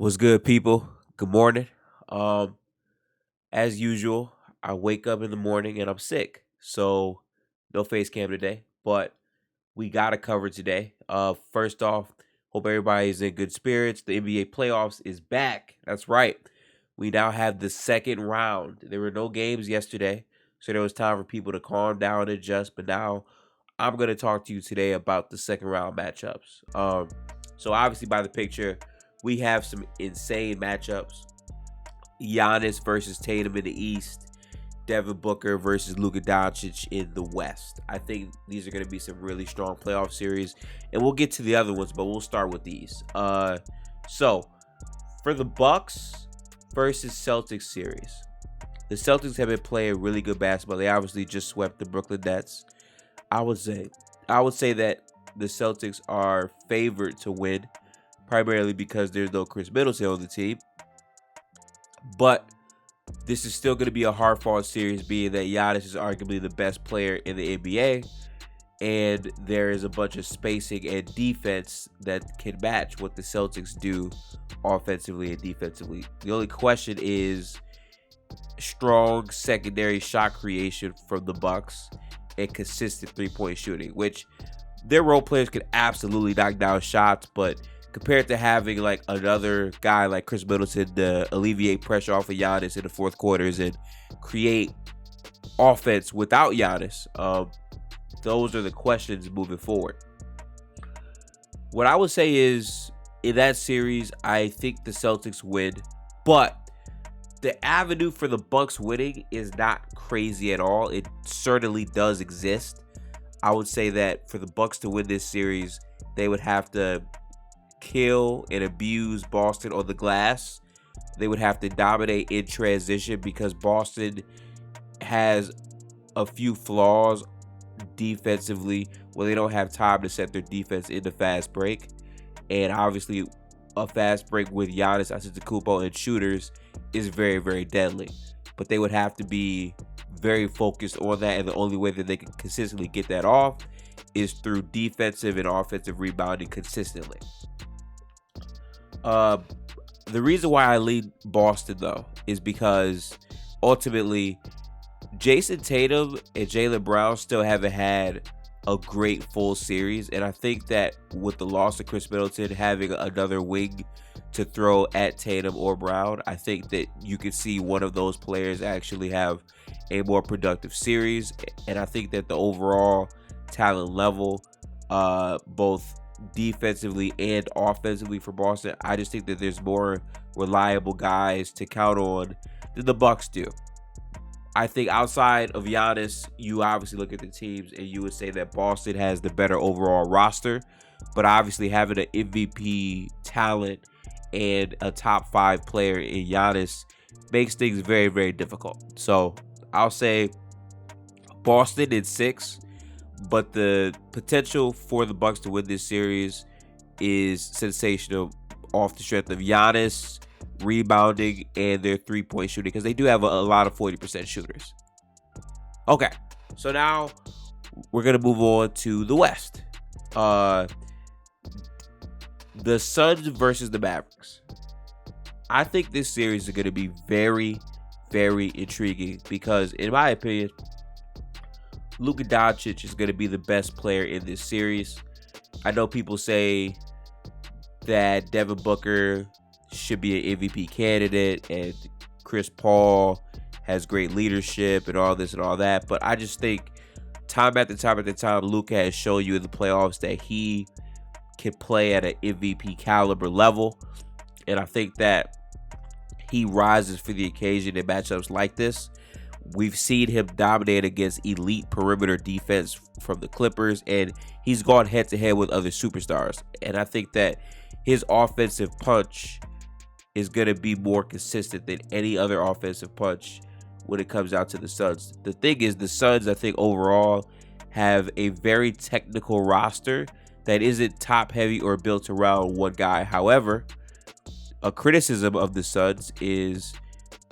What's good, people? Good morning. Um, as usual, I wake up in the morning and I'm sick, so no face cam today. But we got a cover today. First off, hope everybody's in good spirits. The NBA playoffs is back. That's right. We now have the second round. There were no games yesterday, so there was time for people to calm down and adjust. But now I'm gonna talk to you today about the second round matchups. So obviously by the picture, we have some insane matchups. Giannis versus Tatum in the East, Devin Booker versus Luka Doncic in the West. I think these are going to be some really strong playoff series, and we'll get to the other ones, but we'll start with these. So for the Bucks versus Celtics series, the Celtics have been playing really good basketball. They obviously just swept the Brooklyn Nets. I would say that the Celtics are favored to win, primarily because there's no Chris Middleton on the team. But this is still going to be a hard-fought series, being that Giannis is arguably the best player in the NBA, and there is a bunch of spacing and defense that can match what the Celtics do offensively and defensively. The only question is strong secondary shot creation from the Bucks and consistent three-point shooting, which their role players can absolutely knock down shots, but compared to having like another guy like Chris Middleton to alleviate pressure off of Giannis in the fourth quarters and create offense without Giannis, those are the questions moving forward. What I would say is, in that series, I think the Celtics win, but the avenue for the Bucks winning is not crazy at all. It certainly does exist. I would say that for the Bucks to win this series, they would have to kill and abuse Boston on the glass. They would have to dominate in transition because Boston has a few flaws defensively where they don't have time to set their defense in the fast break. And obviously, a fast break with Giannis Antetokounmpo and shooters is very, very deadly. But they would have to be very focused on that, and the only way that they can consistently get that off is through defensive and offensive rebounding consistently. The reason why I lead Boston, though, is because ultimately Jason Tatum and Jaylen Brown still haven't had a great full series, and I think that with the loss of Chris Middleton, having another wing to throw at Tatum or Brown, I think that you could see one of those players actually have a more productive series, and I think that the overall talent level, both defensively and offensively for Boston, I just think that there's more reliable guys to count on than the Bucks do. I think outside of Giannis, you obviously look at the teams and you would say that Boston has the better overall roster, but obviously having an MVP talent and a top 5 player in Giannis makes things very, very difficult. So I'll say Boston in 6, but the potential for the Bucks to win this series is sensational off the strength of Giannis rebounding and their three-point shooting, because they do have a lot of 40% shooters. Okay, so now we're going to move on to the West. The Suns versus the Mavericks. I think this series is going to be very, very intriguing because, in my opinion, Luka Doncic is going to be the best player in this series. I know people say that Devin Booker should be an MVP candidate and Chris Paul has great leadership and all this and all that, but I just think time after time, Luka has shown you in the playoffs that he can play at an MVP caliber level, and I think that he rises for the occasion in matchups like this. We've seen him dominate against elite perimeter defense from the Clippers, and he's gone head-to-head with other superstars. And I think that his offensive punch is going to be more consistent than any other offensive punch when it comes out to the Suns. The thing is, the Suns, I think, overall have a very technical roster that isn't top-heavy or built around one guy. However, a criticism of the Suns is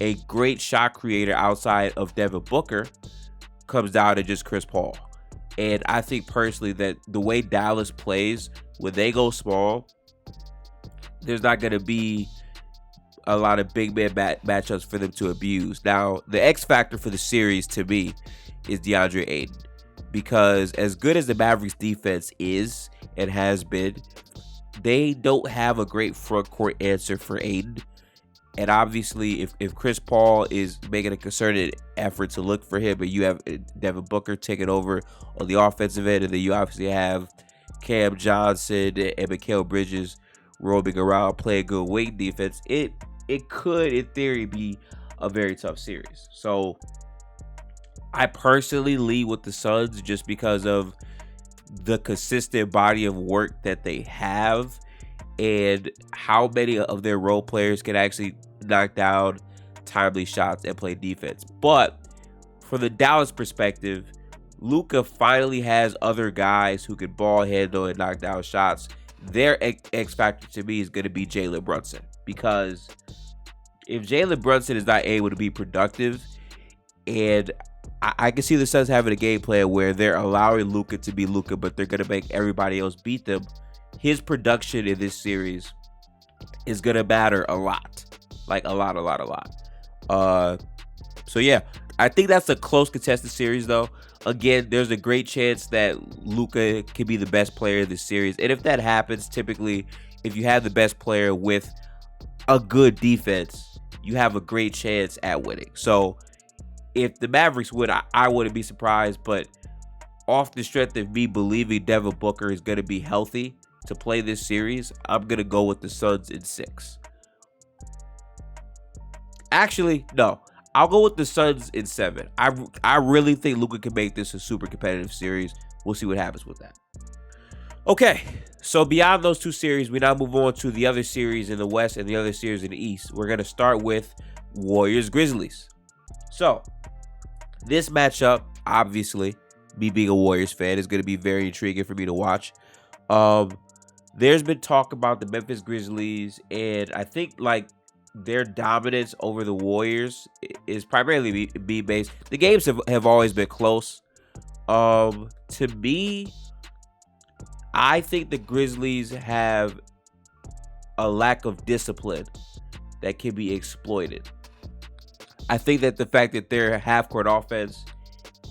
a great shot creator outside of Devin Booker comes down to just Chris Paul. And I think personally that the way Dallas plays, when they go small, there's not going to be a lot of big man matchups for them to abuse. Now, the X factor for the series to me is DeAndre Ayton, because as good as the Mavericks defense is and has been, they don't have a great front court answer for Ayton. And obviously, if Chris Paul is making a concerted effort to look for him, and you have Devin Booker taking over on the offensive end, and then you obviously have Cam Johnson and Mikal Bridges roaming around playing good wing defense, it could, in theory, be a very tough series. So I personally lead with the Suns just because of the consistent body of work that they have and how many of their role players can actually knock down timely shots and play defense. But from the Dallas perspective, Luka finally has other guys who can ball handle and knock down shots. Their X factor to me is going to be Jalen Brunson, because if Jalen Brunson is not able to be productive, and I can see the Suns having a game plan where they're allowing Luka to be Luka, but they're going to make everybody else beat them, his production in this series is going to matter a lot. Like a lot. So yeah, I think that's a close contested series though. Again, there's a great chance that Luka can be the best player of the series. And if that happens, typically, if you have the best player with a good defense, you have a great chance at winning. So if the Mavericks win, I wouldn't be surprised. But off the strength of me believing Devin Booker is going to be healthy to play this series, I'm going to go with the Suns in 6. Actually, no. I'll go with the Suns in 7. I really think Luka can make this a super competitive series. We'll see what happens with that. Okay, so beyond those two series, we now move on to the other series in the West and the other series in the East. We're going to start with Warriors-Grizzlies. So, this matchup, obviously, me being a Warriors fan, is going to be very intriguing for me to watch. There's been talk about the Memphis Grizzlies, and I think, their dominance over the Warriors is primarily B-based. The games have always been close. To me, I think the Grizzlies have a lack of discipline that can be exploited. I think that the fact that their half-court offense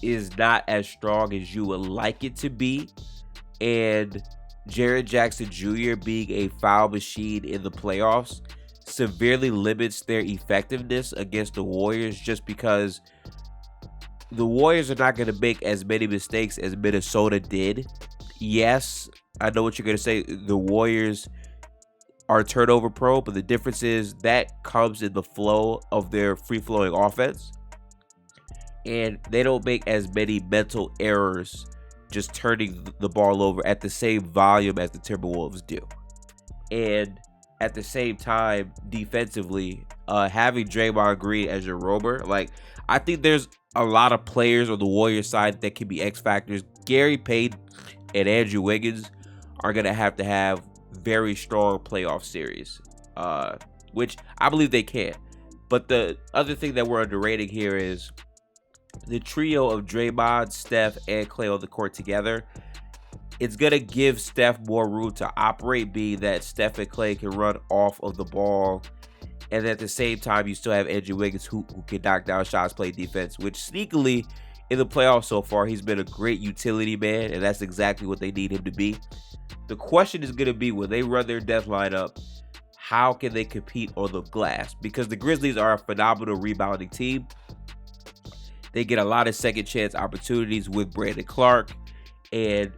is not as strong as you would like it to be, and Jaren Jackson Jr. being a foul machine in the playoffs severely limits their effectiveness against the Warriors, just because the Warriors are not going to make as many mistakes as Minnesota did. Yes, I know what you're going to say. The Warriors are turnover prone, but the difference is that comes in the flow of their free-flowing offense, and they don't make as many mental errors just turning the ball over at the same volume as the Timberwolves do. And at the same time, defensively, having Draymond Green as your roamer, I think there's a lot of players on the Warriors side that can be X factors. Gary Payton and Andrew Wiggins are going to have very strong playoff series, which I believe they can. But the other thing that we're underrating here is the trio of Draymond, Steph, and Klay on the court together. It's going to give Steph more room to operate, being that Steph and Klay can run off of the ball. And at the same time, you still have Andrew Wiggins who can knock down shots, play defense, which sneakily in the playoffs so far, he's been a great utility man, and that's exactly what they need him to be. The question is going to be, when they run their death lineup, how can they compete on the glass? Because the Grizzlies are a phenomenal rebounding team. They get a lot of second chance opportunities with Brandon Clark, and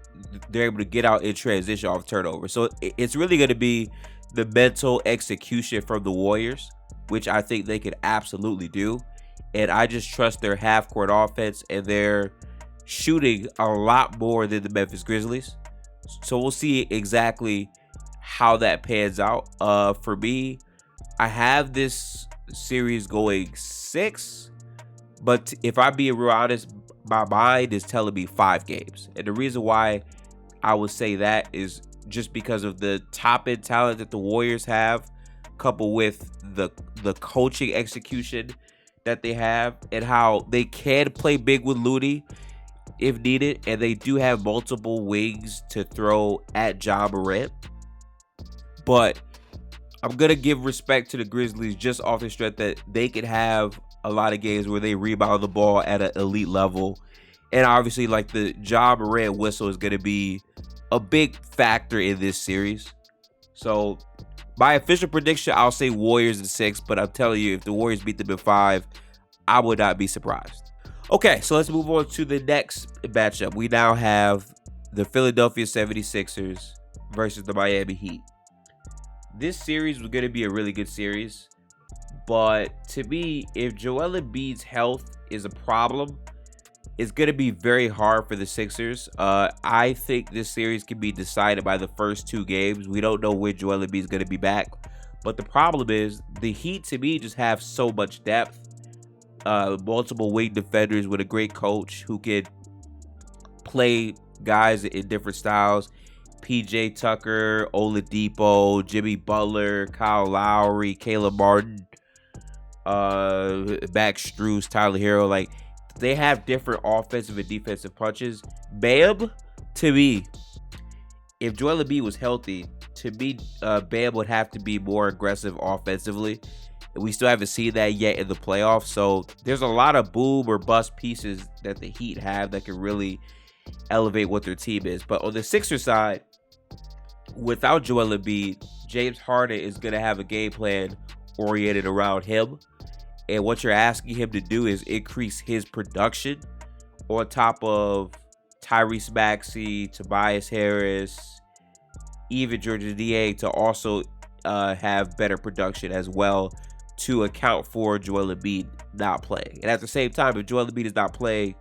they're able to get out in transition off turnover. So it's really going to be the mental execution from the Warriors, which I think they can absolutely do. And I just trust their half-court offense, and they're shooting a lot more than the Memphis Grizzlies. So we'll see exactly how that pans out. For me, I have this series going 6, but if I'm being real honest, my mind is telling me 5 games. And the reason why I would say that is just because of the top-end talent that the Warriors have, coupled with the coaching execution that they have, and how they can play big with Looney if needed, and they do have multiple wings to throw at Ja Morant. But I'm going to give respect to the Grizzlies just off the strength that they could have a lot of games where they rebound the ball at an elite level. And obviously, like, the Ja Morant whistle is going to be a big factor in this series. So my official prediction, I'll say Warriors in 6, but I'm telling you, if the Warriors beat them in 5, I would not be surprised. Okay, so let's move on to the next matchup. We now have the Philadelphia 76ers versus the Miami Heat. This series was going to be a really good series, but to me, if Joel Embiid's health is a problem, it's going to be very hard for the Sixers. I think this series can be decided by the first 2 games. We don't know when Joel Embiid is going to be back, but the problem is the Heat, to me, just have so much depth. Multiple wing defenders with a great coach who can play guys in different styles. PJ Tucker, Oladipo, Jimmy Butler, Kyle Lowry, Caleb Martin, Max Strus, Tyler Hero. Like, they have different offensive and defensive punches. Bam, to me, if Joel Embiid was healthy, to me, Bam would have to be more aggressive offensively. And we still haven't seen that yet in the playoffs. So there's a lot of boom or bust pieces that the Heat have that can really elevate what their team is. But on the Sixers side, without Joel Embiid, James Harden is going to have a game plan oriented around him. And what you're asking him to do is increase his production on top of Tyrese Maxey, Tobias Harris, even Georgia DA to also have better production as well to account for Joel Embiid not playing. And at the same time, if Joel Embiid is not playing,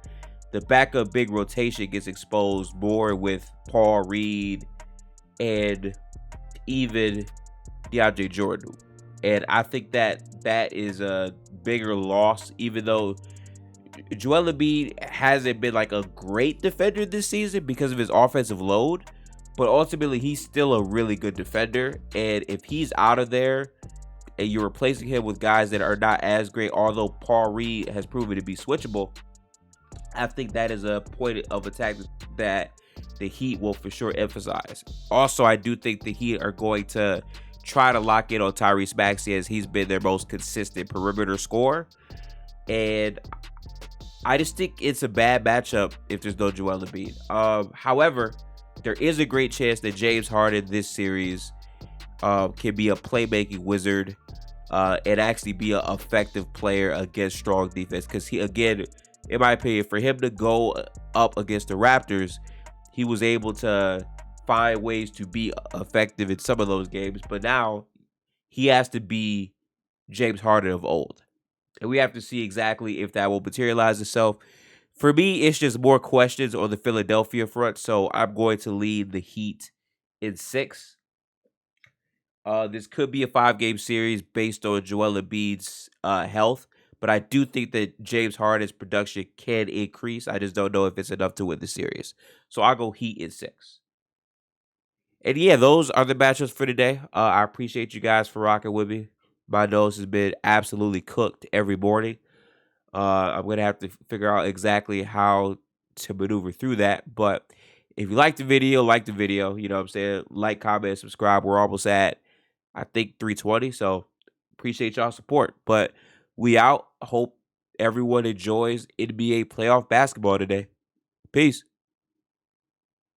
the backup big rotation gets exposed more with Paul Reed and even DeAndre Jordan. And I think that is a bigger loss, even though Joel Embiid hasn't been like a great defender this season because of his offensive load. But ultimately, he's still a really good defender. And if he's out of there and you're replacing him with guys that are not as great, although Paul Reed has proven to be switchable, I think that is a point of attack that the Heat will for sure emphasize. Also, I do think the Heat are going to try to lock in on Tyrese Maxey as he's been their most consistent perimeter scorer. And I just think it's a bad matchup if there's no Joel Embiid. However, there is a great chance that James Harden this series can be a playmaking wizard and actually be an effective player against strong defense. Because he, again, in my opinion, for him to go up against the Raptors, he was able to find ways to be effective in some of those games. But now he has to be James Harden of old. And we have to see exactly if that will materialize itself. For me, it's just more questions on the Philadelphia front. So I'm going to lead the Heat in 6. This could be a 5-game series based on Joel Embiid's health. But I do think that James Harden's production can increase. I just don't know if it's enough to win the series. So I'll go Heat in 6. And yeah, those are the matchups for today. I appreciate you guys for rocking with me. My nose has been absolutely cooked every morning. I'm going to have to figure out exactly how to maneuver through that. But if you like the video, you know what I'm saying? Like, comment, subscribe. We're almost at, I think, 320. So appreciate y'all support. But we out. Hope everyone enjoys NBA playoff basketball today. Peace.